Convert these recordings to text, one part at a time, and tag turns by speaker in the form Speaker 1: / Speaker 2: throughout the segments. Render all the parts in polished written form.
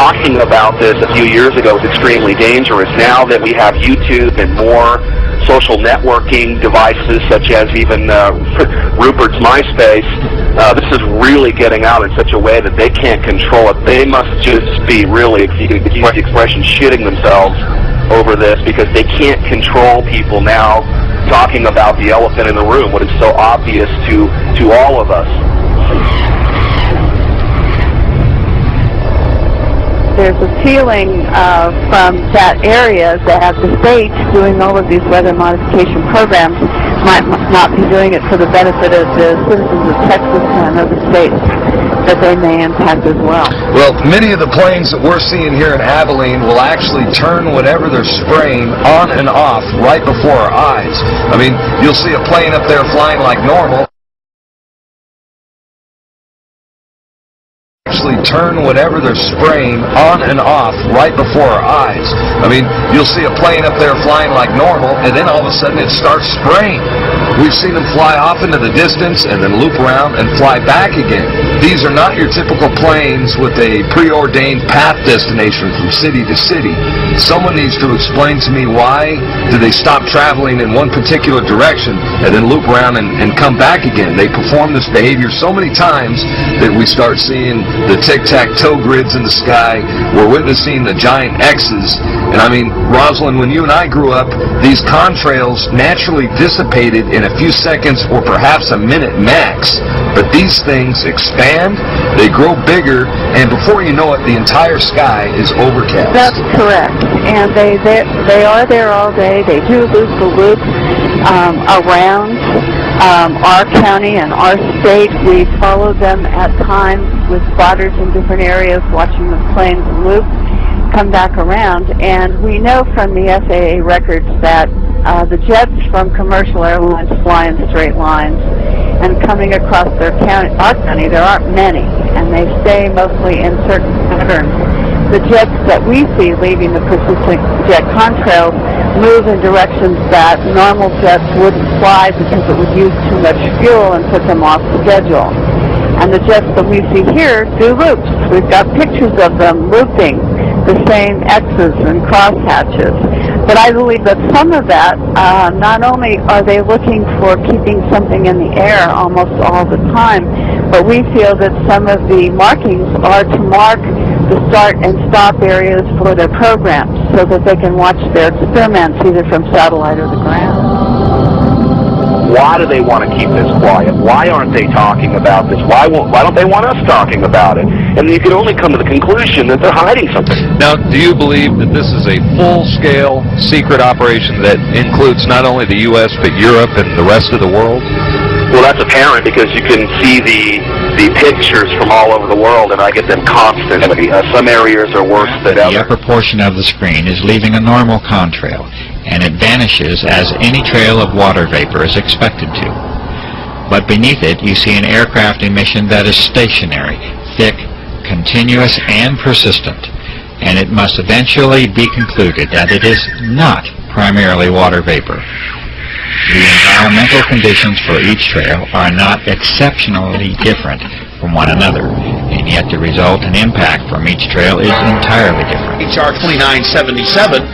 Speaker 1: talking about this a few years ago was extremely dangerous. Now that we have YouTube and more social networking devices, such as even Rupert's MySpace, this is really getting out in such a way that they can't control it. They must just be really, if you could use the expression, shitting themselves over this, because they can't control people now talking about the elephant in the room, what is so obvious to all of us.
Speaker 2: There's a feeling from that area that the state doing all of these weather modification programs might not be doing it for the benefit of the citizens of Texas and other states that they may impact as well.
Speaker 3: Well, many of the planes that we're seeing here in Abilene will actually turn whatever they're spraying on and off right before our eyes. I mean, you'll see a plane up there flying like normal. Turn whatever they're spraying on and off right before our eyes. I mean, you'll see a plane up there flying like normal, and then all of a sudden it starts spraying. We've seen them fly off into the distance and then loop around and fly back again. These are not your typical planes with a preordained path destination from city to city. Someone needs to explain to me, why do they stop traveling in one particular direction and then loop around and come back again? They perform this behavior so many times that we start seeing the tic-tac-toe grids in the sky. We're witnessing the giant X's. And I mean, Rosalind, when you and I grew up, these contrails naturally dissipated in a few seconds or perhaps a minute max. But these things expand, they grow bigger, and before you know it, the entire sky is overcast.
Speaker 2: That's correct. And they are there all day. They do loop the loop around our county and our state. We follow them at times with spotters in different areas, watching the planes loop, come back around. And we know from the FAA records that the jets from commercial airlines fly in straight lines, and coming across our county, there aren't many, and they stay mostly in certain patterns. The jets that we see leaving the persistent jet contrails move in directions that normal jets wouldn't fly because it would use too much fuel and put them off schedule. And the jets that we see here do loops. We've got pictures of them looping the same X's and crosshatches. But I believe that some of that, not only are they looking for keeping something in the air almost all the time, but we feel that some of the markings are to mark the start and stop areas for their programs so that they can watch their experiments either from satellite or the ground.
Speaker 1: Why do they want to keep this quiet? Why aren't they talking about this? Why don't they want us talking about it? And you can only come to the conclusion that they're hiding something.
Speaker 4: Now, do you believe that this is a full-scale secret operation that includes not only the U.S. but Europe and the rest of the world?
Speaker 1: Well, that's apparent because you can see the pictures from all over the world, and I get them constantly. Some areas are worse than others.
Speaker 5: The upper portion of the screen is leaving a normal contrail, and it vanishes as any trail of water vapor is expected to. But beneath it, you see an aircraft emission that is stationary, thick, continuous, and persistent, and it must eventually be concluded that it is not primarily water vapor. The environmental conditions for each trail are not exceptionally different from one another, and yet the result and impact from each trail is entirely different.
Speaker 6: HR 2977,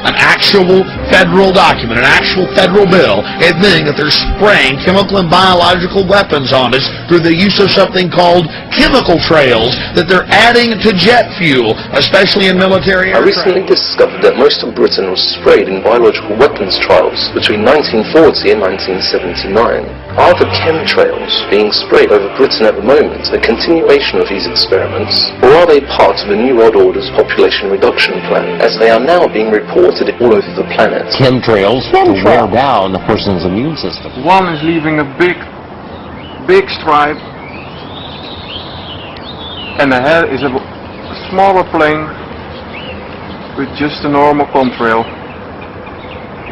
Speaker 6: an actual federal document, an actual federal bill, admitting that they're spraying chemical and biological weapons on us through the use of something called chemical trails that they're adding to jet fuel, especially in military aircraft.
Speaker 7: I recently discovered that most of Britain was sprayed in biological weapons trials between 1940 and 1979. Are the chemtrails being sprayed over Britain at the moment a continuation of these experiments, or are they part of the New World Order's population reduction plan, as they are now being reported all over the planet?
Speaker 8: Chemtrails to wear down a person's immune system.
Speaker 9: One is leaving a big stripe, and ahead is a smaller plane with just a normal contrail.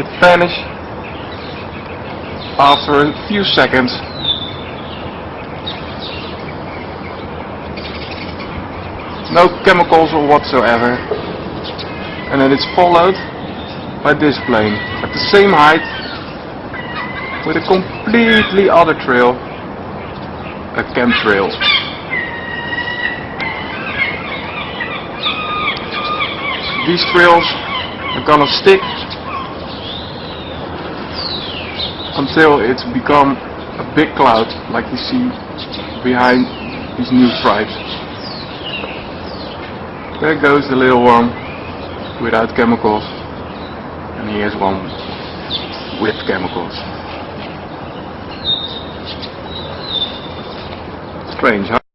Speaker 9: It vanished after a few seconds. No chemicals or whatsoever. And then it's followed by this plane at the same height with a completely other trail, a chemtrail. these trails are gonna stick until it's become a big cloud like you see behind these new stripes. There goes the little one without chemicals, and here's one with chemicals. Strange, huh?